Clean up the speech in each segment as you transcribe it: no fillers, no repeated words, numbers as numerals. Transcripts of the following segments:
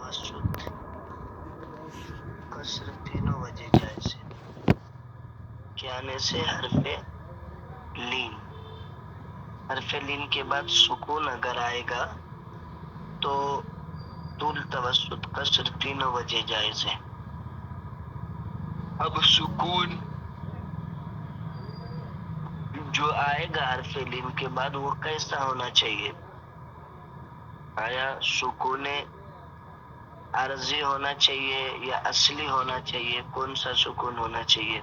توسط کسر تینوں وجہ جائز ہے. کیا آنے سے حرف لین کے بعد سکون اگر آئے گا تو طول توسط کسر تینوں وجہ جائز ہے. اب سکون جو آئے گا حرف لین کے بعد وہ کیسا ہونا چاہیے؟ آیا سکون عارضی ہونا چاہیے یا اصلی ہونا چاہیے؟ کون سا سکون ہونا چاہیے؟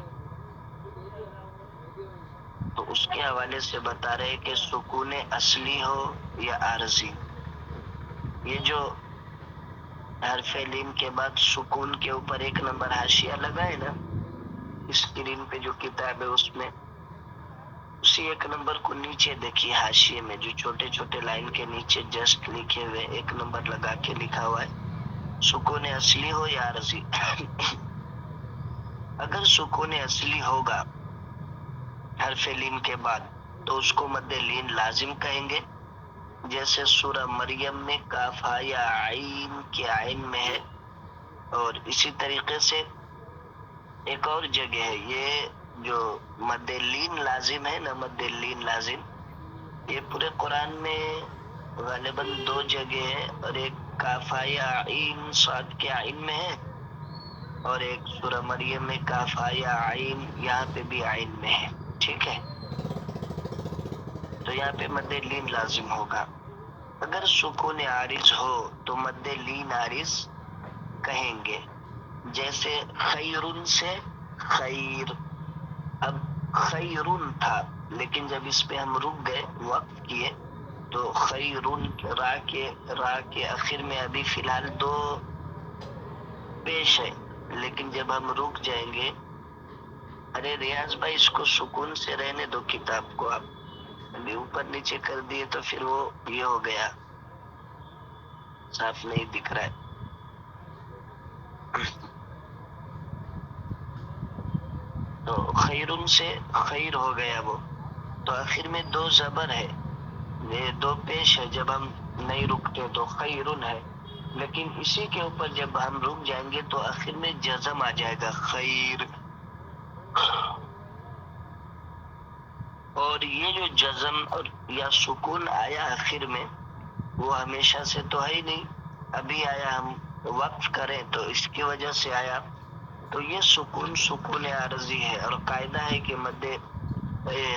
تو اس کے حوالے سے بتا رہے کہ سکون اصلی ہو یا عارضی. یہ جو حرف لین کے بعد سکون کے اوپر 1 نمبر حاشیہ لگا ہے نا اسکرین پہ جو کتاب ہے اس میں، اسی 1 نمبر کو نیچے دیکھیے حاشیے میں جو چھوٹے چھوٹے لائن کے نیچے جسٹ لکھے ہوئے 1 نمبر لگا کے لکھا ہوا ہے سکون اصلی ہو یا عارضی. اگر سکون اصلی ہوگا حرف لین کے بعد تو اس کو مد لین لازم کہیں گے، جیسے سورہ مریم میں کاف ہا یا عین کے عین میں ہے. اور اسی طریقے سے ایک اور جگہ ہے یہ جو مد لین لازم ہے نا، مد لین لازم یہ پورے قرآن میں غالباً 2 جگہ ہے، اور ایک کاف ہا یا عین صاد کے عین میں ہے، اور ایک سورہ مریم میں کاف ہا یا عین یہاں پہ بھی عین میں ہے. ٹھیک ہے، تو یہاں پہ مد لین لازم ہوگا. اگر سکون عارض ہو تو مد لین عارض کہیں گے، جیسے خیرن سے خیر. اب خیرن تھا لیکن جب اس پہ ہم رک گئے وقف کیے تو خیرن را کے آخر میں ابھی فی الحال 2 پیش ہے، لیکن جب ہم رک جائیں گے، ارے ریاض بھائی اس کو سکون سے رہنے دو کتاب کو، آپ ابھی اوپر نیچے کر دیے تو پھر وہ یہ ہو گیا، صاف نہیں دکھ رہا ہے. تو خیرن سے خیر ہو گیا وہ، تو آخر میں 2 زبر ہے، یہ 2 پیش ہے جب ہم نہیں رکتے تو خیرن ہے، لیکن اسی کے اوپر جب ہم رک جائیں گے تو آخر میں جزم آ جائے گا خیر. اور یہ جو جزم اور یا سکون آیا آخر میں وہ ہمیشہ سے تو ہے ہی نہیں، ابھی آیا، ہم وقف کریں تو اس کی وجہ سے آیا. تو یہ سکون عارضی ہے، اور قاعدہ ہے کہ مد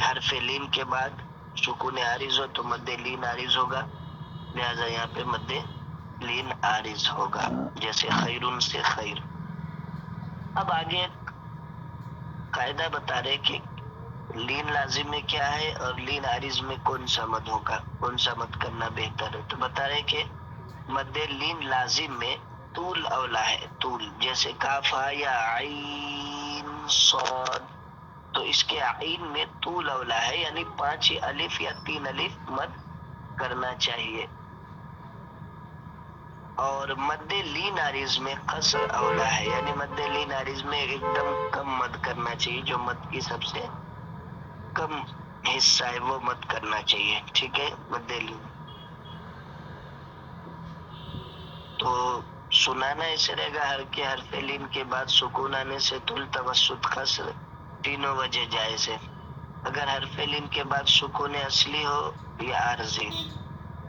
حرف لین کے بعد سکون عارض ہو تو مد لین عارض ہوگا، لہذا یہاں پہ مد لین عارض ہوگا، جیسے خیرن سے خیر. اب آگے قاعدہ بتا رہے کہ لین لازم میں کیا ہے اور لین عارض میں کون سا مد ہوگا، کون سا مد کرنا بہتر ہے. تو بتا رہے کہ مد لین لازم میں طول اولا ہے، طول، جیسے کاف ہا یا عین صاد، تو اس کے عین میں طول اولا ہے، یعنی 5 الف یا 3 الف مد کرنا چاہیے. اور مد لین عارض میں قصر اولا ہے، یعنی مد لین عارض میں ایک دم کم مد کرنا چاہیے، جو مد کی سب سے کم حصہ ہے وہ مد کرنا چاہیے. ٹھیک ہے، مد لین تو سنانا ایسے رہے گا ہر کے حرف لین کے بعد سکون آنے سے طول توسط قصر تینوں وجہ جائز ہے. اگر حرف لین کے بعد سکون اصلی ہو یا عارضی.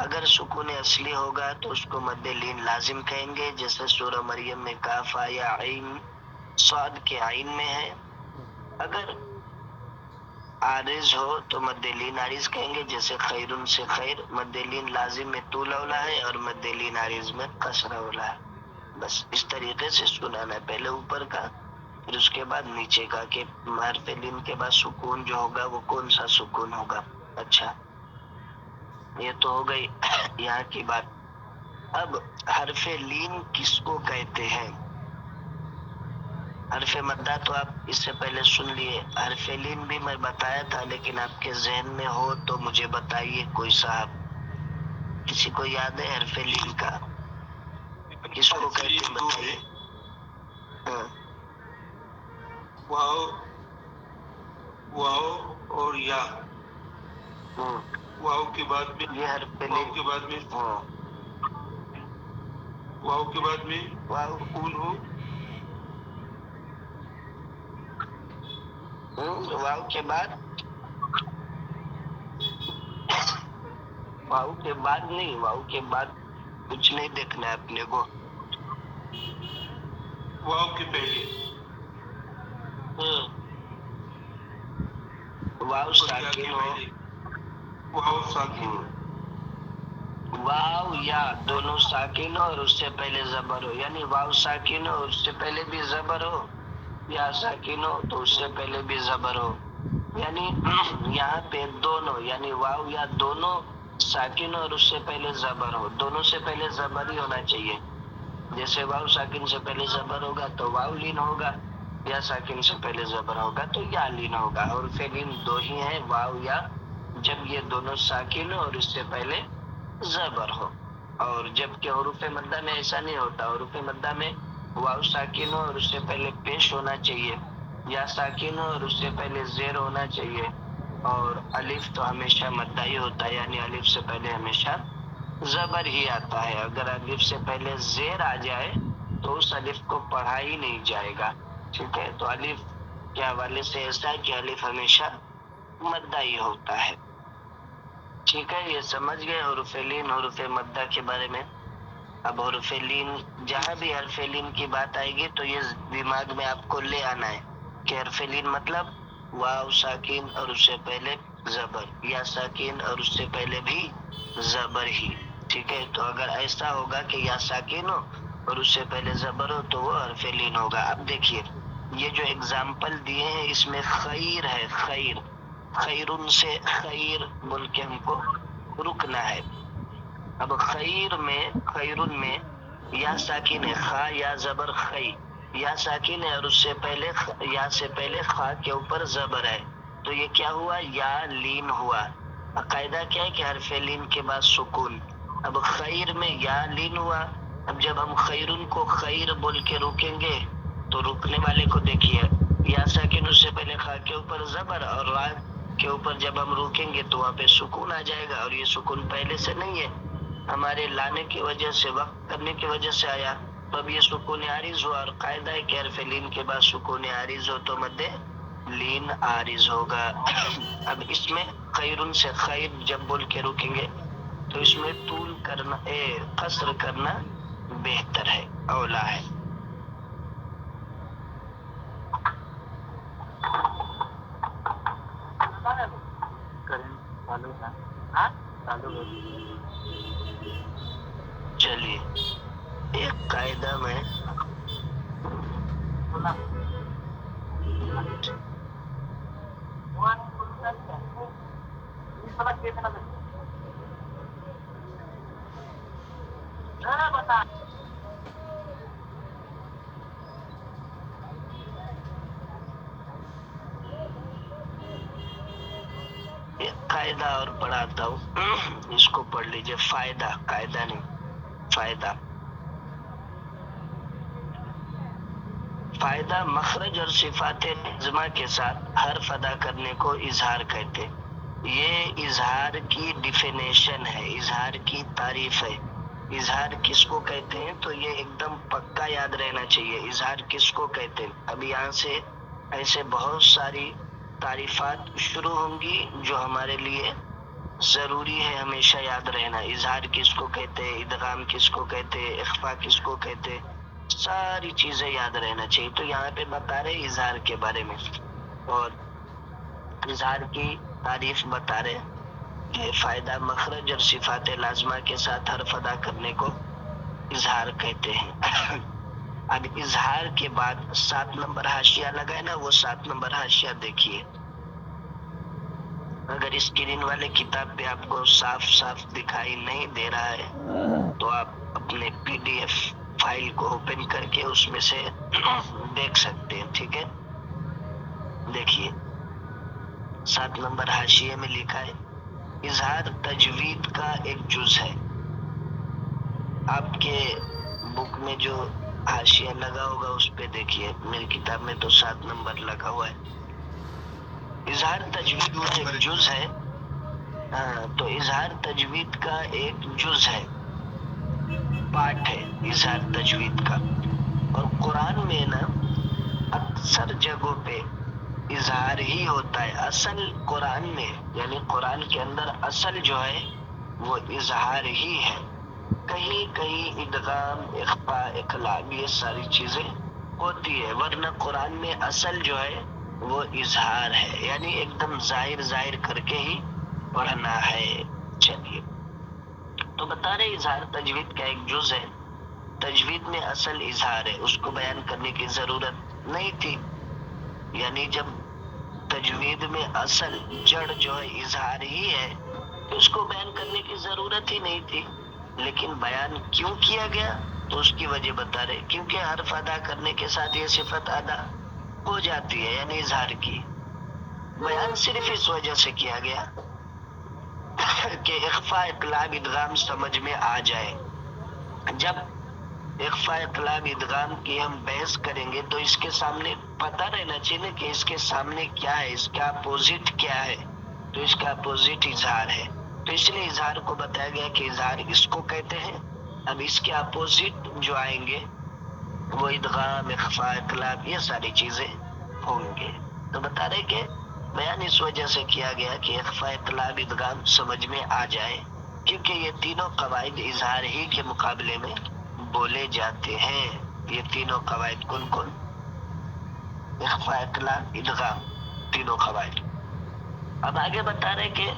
اگر سکون اصلی ہوگا تو اس کو مد لین لازم کہیں گے، جیسے سورہ مریم میں کاف ہا یا عین صاد کے عین میں ہے. اگر عارض ہو تو مد لین عارض کہیں گے، جیسے خیرن سے خیر، مد لین لازم میں طول اولا ہے اور مد لین عارض میں قصر اولا ہے. بس اس طریقے سے سنانا ہے، پہلے اوپر کا پھر اس کے بعد نیچے کا، کہ حرف لین کے بعد سکون جو ہوگا وہ کون سا سکون ہوگا. اچھا، یہ تو ہو گئی یہاں کی بات. اب حرف لین کس کو کہتے ہیں؟ حرف مدہ تو آپ اس سے پہلے سن لیے، حرف لین بھی میں بتایا تھا، لیکن آپ کے ذہن میں ہو تو مجھے بتائیے کوئی صاحب، کسی کو یاد ہے حرف لین کا کس کو کہتے ہیں؟ بتائیے. ہاں، واو واو اور یا، واو کے بعد میں یہ حرف واو لین. کے بعد میں ہاں، واو کے بعد میں واو اون ہو، واو کے بعد واو کے بعد نہیں، واو کے بعد کچھ نہیں دیکھنا ہے اپنے کو، واو کے پہلے واو یا ساکن کے ہو، پہلے واو ساکن، واو یا دونوں ساکن ہو اور اس سے پہلے زبر ہو، یعنی واو ساکن ہو اس سے پہلے بھی زبر ہو، یا ساکن ہو تو اس سے پہلے بھی زبر ہو، یعنی یہاں پہ دونوں، یعنی واو یا دونوں ساکن ہو اور اس سے پہلے زبر ہو، دونوں سے پہلے زبر ہی ہونا چاہیے. جیسے واو ساکن سے پہلے زبر ہوگا تو واو لین ہوگا، یا ساکن سے پہلے زبر ہوگا تو یا لین ہوگا. اور لین دو ہی ہیں، واو یا، جب یہ دونوں ساکن ہو اور اس سے پہلے زبر ہو. اور جبکہ حروف مدہ میں ایسا نہیں ہوتا، حروف مدہ میں واو ساکن ہو اور اس سے پہلے پیش ہونا چاہیے، یا ساکن ہو اور اس سے پہلے زیر ہونا چاہیے، اور الف تو ہمیشہ مدہ ہی ہوتا ہے، یعنی الف سے پہلے ہمیشہ زبر ہی آتا ہے. اگر الف سے پہلے زیر آ جائے تو اس الف کو پڑھا ہی نہیں جائے گا. ٹھیک ہے، تو الف کے حوالے سے ایسا ہے کہ الف ہمیشہ مدہ ہی ہوتا ہے. ٹھیک ہے، یہ سمجھ گئے حروف لین حروف مدہ کے بارے میں. اب حروف لین، جہاں بھی حرف لین کی بات آئے گی تو یہ دماغ میں آپ کو لے آنا ہے کہ حرف لین مطلب واو ساکن اور اس سے پہلے زبر، یا ساکن اور اس سے پہلے بھی زبر ہی. ٹھیک ہے، تو اگر ایسا ہوگا کہ یا ساکن ہو اور اس سے پہلے زبر ہو تو وہ حرف لین ہوگا. اب دیکھیے یہ جو اگزامپل دیے ہیں اس میں خیر ہے، خیر، خیرن سے خیر بول کے ہم کو رکنا ہے. اب خیرن میں یا ساکن ہے، خا یا زبر خی، یا ساکن ہے اور اس سے پہلے یا سے پہلے خا کے اوپر زبر ہے، تو یہ کیا ہوا؟ یا لین ہوا. قاعدہ کیا ہے کہ حرف لین کے بعد سکون. اب خیر میں یا لین ہوا، اب جب ہم خیرن کو خیر بول کے روکیں گے تو رکنے والے کو دیکھیے، یا ساکن اس سے پہلے خا کے اوپر زبر اور را کے اوپر جب ہم روکیں گے تو وہاں پہ سکون آ جائے گا، اور یہ سکون پہلے سے نہیں ہے، ہمارے لانے کی وجہ سے، وقت کرنے کی وجہ سے آیا، تو اب یہ سکون عارض ہوا. اور قاعدہ ہے کہ حرف لین کے بعد سکون عارض ہو تو مد لین عارض ہوگا. اب اس میں خیرن سے خیر جب بول کے روکیں گے تو اس میں طول کرنا، قصر کرنا بہتر ہے، اولا ہے. چلیے ایک قاعدہ میں ایک قاعدہ اور پڑھاتا ہوں، اس کو پڑھ لیجئے. فائدہ، قاعدہ نہیں، فائدہ. فائدہ مخرج اور صفات لازمہ کے ساتھ حرف ادا کرنے کو اظہار کہتے. یہ اظہار کی ڈیفینیشن ہے، اظہار کی تعریف ہے. اظہار کس کو کہتے ہیں تو یہ ایک دم پکا یاد رہنا چاہیے، اظہار کس کو کہتے ہیں. اب یہاں سے ایسے بہت ساری تعریفات شروع ہوں گی جو ہمارے لیے ضروری ہے ہمیشہ یاد رہنا. اظہار کس کو کہتے ہیں، ادغام کس کو کہتے ہیں، اخفا کس کو کہتے ہیں، ساری چیزیں یاد رہنا چاہیے. تو یہاں پہ بتا رہے اظہار کے بارے میں، اور اظہار کی تعریف بتا رہے کہ فائدہ مخرج اور صفات لازمہ کے ساتھ حرف ادا کرنے کو اظہار کہتے ہیں. اب اظہار کے بعد 7 نمبر حاشیہ لگا ہے نا، وہ 7 نمبر حاشیہ دیکھیے. اگر اسکرین والے کتاب پہ آپ کو صاف صاف دکھائی نہیں دے رہا ہے تو آپ اپنے PDF فائل کو اوپن کر کے اس میں سے دیکھ سکتے ہیں. ٹھیک ہے، دیکھیے 7 نمبر حاشیے میں لکھا ہے اظہار تجوید کا ایک جز ہے. آپ کے بک میں جو حاشیہ لگا ہوگا اس پہ دیکھیے، میری کتاب میں تو 7 نمبر لگا ہوا ہے. اظہار تجوید کا ایک جز ہے. ہاں، تو اظہار تجوید کا ایک جز ہے. پارٹ ہے اظہار تجوید کا. اور قرآن میں نا اکثر جگہوں پہ اظہار ہی ہوتا ہے. اصل قرآن میں یعنی قرآن کے اندر اصل جو ہے وہ اظہار ہی ہے. کہیں کہیں ادغام، اخفاء، اقلاب یہ ساری چیزیں ہوتی ہے، ورنہ قرآن میں اصل جو ہے وہ اظہار ہے، یعنی ایک دم ظاہر ظاہر کر کے ہی پڑھنا ہے. چلیے تو بتا رہے اظہار تجوید کا ایک جز ہے. تجوید میں اصل اظہار ہے، اس کو بیان کرنے کی ضرورت نہیں تھی. یعنی جب تجوید میں اصل جڑ جو ہے اظہار ہی ہے تو اس کو بیان کرنے کی ضرورت ہی نہیں تھی. لیکن بیان کیوں کیا گیا تو اس کی وجہ بتا رہے، کیونکہ حرف ادا کرنے کے ساتھ یہ صفت ادا ہو جاتی ہے، یعنی اظہار کی. بیان صرف اس وجہ سے کیا گیا کہ اخفاء، اقلاب، ادغام سمجھ میں آ جائے. جب اخفاء، اقلاب، ادغام کی ہم بحث کریں گے تو اس کے سامنے پتہ رہنا چاہیے کہ اس کے سامنے کیا ہے، اس کا اپوزٹ کیا ہے. تو اس کا اپوزٹ اظہار ہے، تو اس لیے اظہار کو بتایا گیا کہ اظہار اس کو کہتے ہیں. اب اس کے اپوزٹ جو آئیں گے وہ ادغام، اخفاء، اقلاب یہ ساری چیزیں ہوں گے. تو بتا رہے کہ بیان اس وجہ سے کیا گیا کہ اخفاء، اقلاب، ادغام سمجھ میں آ جائے، کیونکہ یہ تینوں قواعد اظہار ہی کے مقابلے میں بولے جاتے ہیں. یہ تینوں قواعد کون کون؟ اخفاء، اقلاب، ادغام، تینوں قواعد. اب آگے بتا رہے کہ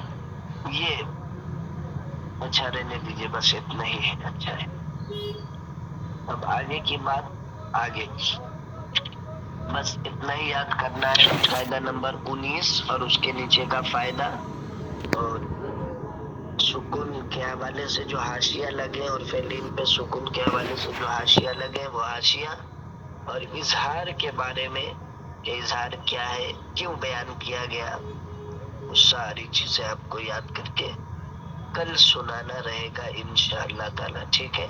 یہ اچھا رہنے دیجیے، بس اتنا ہی ہے، اچھا ہے. اب آگے کی بات آگے، بس اتنا ہی یاد کرنا ہے. فائدہ نمبر 19 اور اس کے نیچے کا فائدہ، اور سکون کے حوالے سے جو حاشیہ لگے اور فعلین پہ سکون کے حوالے سے جو حاشیہ لگے وہ حاشیہ، اور اظہار کے بارے میں کہ اظہار کیا ہے، کیوں بیان کیا گیا، وہ ساری چیزیں آپ کو یاد کر کے کل سنانا رہے گا انشاءاللہ تعالی. ٹھیک ہے؟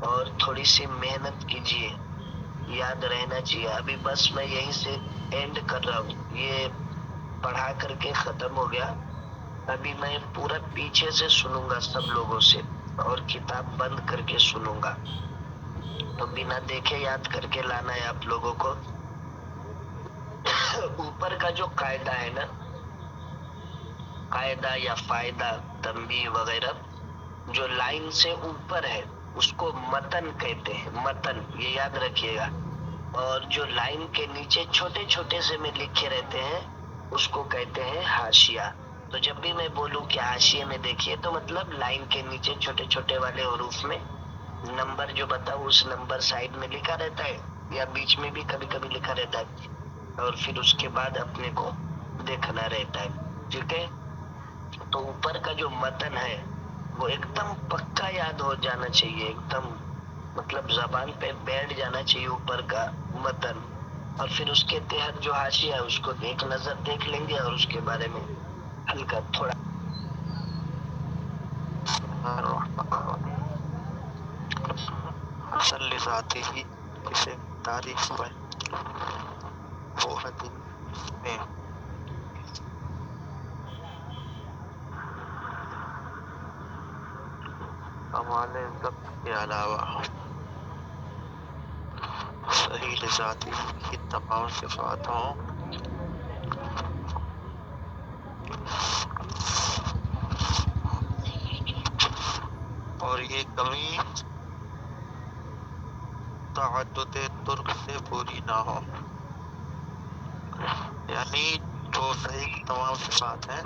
اور تھوڑی سی محنت کیجیے، یاد رہنا چاہیے. ابھی بس میں یہیں سے اینڈ کر رہا ہوں، یہ پڑھا کر کے ختم ہو گیا. ابھی میں پورا پیچھے سے سنوں گا سب لوگوں سے، اور کتاب بند کر کے سنوں گا. تو بنا دیکھے یاد کر کے لانا ہے آپ لوگوں کو. اوپر کا جو قاعدہ ہے نا، قاعدہ یا فائدہ، تنبیہ وغیرہ، جو لائن سے اوپر ہے اس کو متن کہتے ہیں. متن یہ یاد رکھیے گا. اور جو لائن کے نیچے چھوٹے چھوٹے سے میں لکھے رہتے ہیں اس کو کہتے ہیں حاشیہ. تو جب بھی میں بولوں کہ حاشیے میں دیکھیے تو مطلب لائن کے نیچے چھوٹے چھوٹے والے حروف میں نمبر جو بتاؤ اس نمبر سائڈ میں لکھا رہتا ہے، یا بیچ میں بھی کبھی کبھی لکھا رہتا ہے، اور پھر اس کے بعد اپنے کو دیکھنا رہتا ہے. ٹھیک ہے؟ تو اوپر کا جو متن ہے وہ ایک دم پکا یاد ہو جانا چاہیے، ایک دم مطلب زبان پہ بیٹھ جانا چاہیے اوپر کا متن. اور پھر اس کے تحت جو حاشیہ ہے اس کو ایک نظر دیکھ لیں گے اور اس کے بارے میں ہلکا تھوڑا. اصل ذاتی ہی کسے تعریف میں وہ حدیث میں کمال ضبط کے علاوہ صحیح ذاتی کی تمام صفات ہوں، اور یہ کمی تعدد ترک سے پوری نہ ہو. یعنی جو صحیح کی تمام صفات ہیں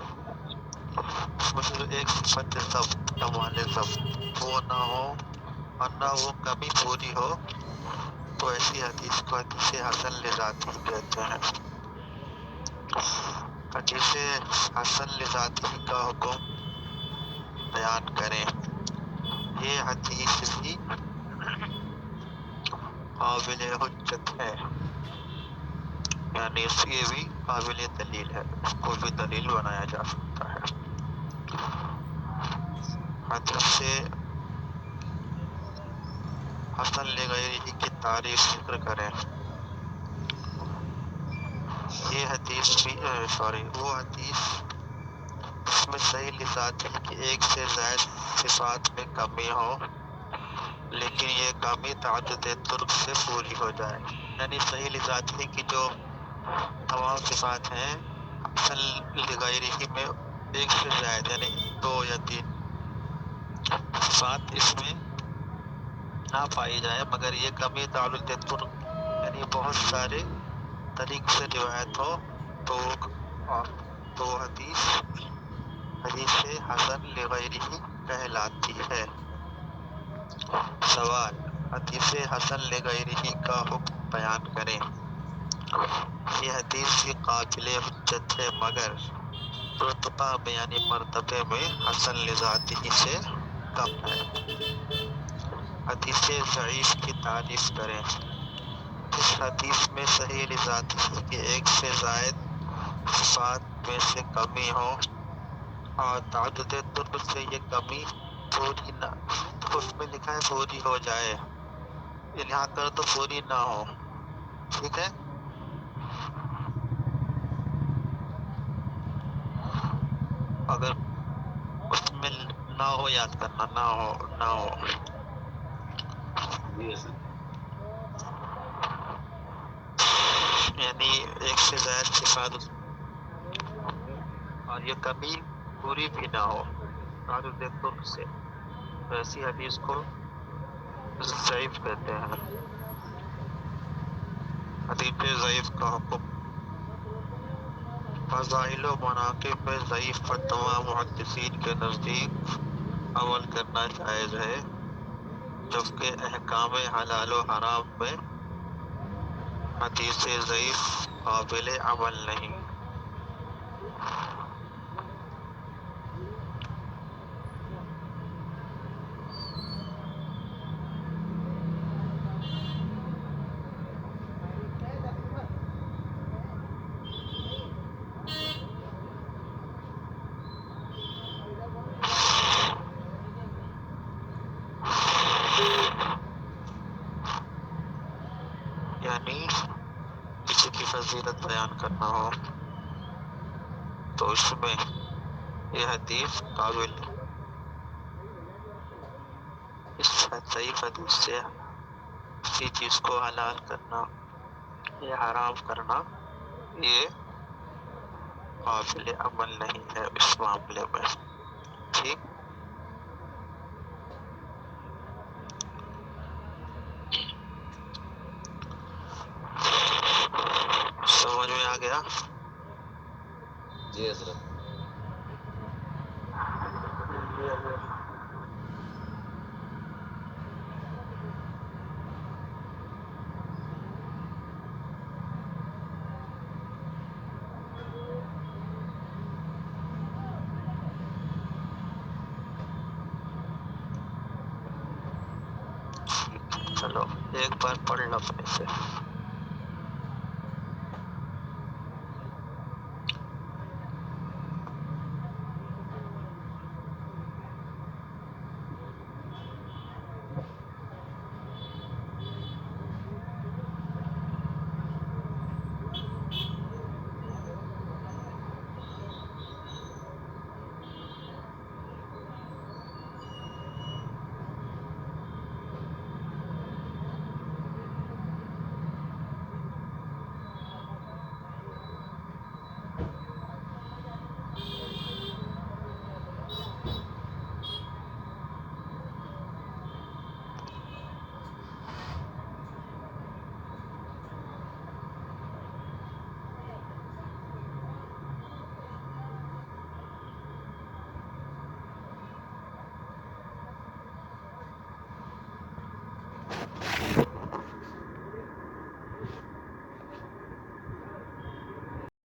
اس میں سے جو ایک صفت ضبط، کمال ضبط، وہ نہ ہو اور نہ وہ کمی پوری ہو، تو ایسی حدیث کو حدیث حسن لذاتی کہتے ہیں. حدیث حسن لذاتی کا حکم بیان کریں. یہ حدیث بھی قابل حجت ہے، یعنی اس یہ بھی قابل دلیل ہے، اس کو بھی دلیل بنایا جا سکتا ہے. حدیث حسن لغیرہ کی تعریف ذکر کریں. یہ حدیث بھی وہ حدیث اس میں صحیح لذاتی کی ایک سے زائد صفات میں کمی ہو، لیکن یہ کمی تعدد طرق سے پوری ہو جائے. یعنی صحیح لذاتی کی جو تمام صفات ہیں حسن لغیرہ میں ایک سے زائد یعنی 2 یا 3 صفات اس میں نہ پائی جائے، مگر یہ کمی تعدد طرق یعنی بہت سارے طریق سے روایت ہو تو حدیث حسن لغیرہ کہلاتی ہے. سوال: حدیث حسن لغیرہ کا حکم بیان کریں. یہ حدیث بھی قابل حجت ہے مگر رتبہ میں یعنی مرتبے میں حسن لذاتہ سے کم ہے. حدیث ضعیف کی تعریف کریں. اس حدیث میں صحیح لذاتہ کی ایک سے زائد صفات میں سے کمی ہو اور تعدد طرق سے یہ کمی پوری نہ، اس میں لکھا ہے پوری ہو جائے، یہاں کر تو پوری نہ ہو. ٹھیک ہے. اگر اس میں نہ ہو، یاد کرنا، نہ ہو یعنی ایک سے زائد صفات اور یہ کمی پوری بھی نہ ہو تعدد طرق سے، تو ایسی حدیث کو ضعیف کہتے ہیں. حدیث ضعیف کا حکم. فضائل و مناقب میں ضعیف پر تمام محدثین کے نزدیک عمل کرنا جائز ہے، جبکہ احکام حلال و حرام میں حدیث ضعیف قابل عمل نہیں. یعنی کسی کی فضیلت بیان کرنا ہو تو اس میں یہ حدیث قابل، اس ضعیف حدیث سے کسی چیز کو حلال کرنا یا حرام کرنا یہ قابل عمل نہیں ہے اس معاملے میں. ٹھیک. سمجھ میں آ گیا؟ جی حضرت. چلو ایک بار پڑھ لو اپنے سے.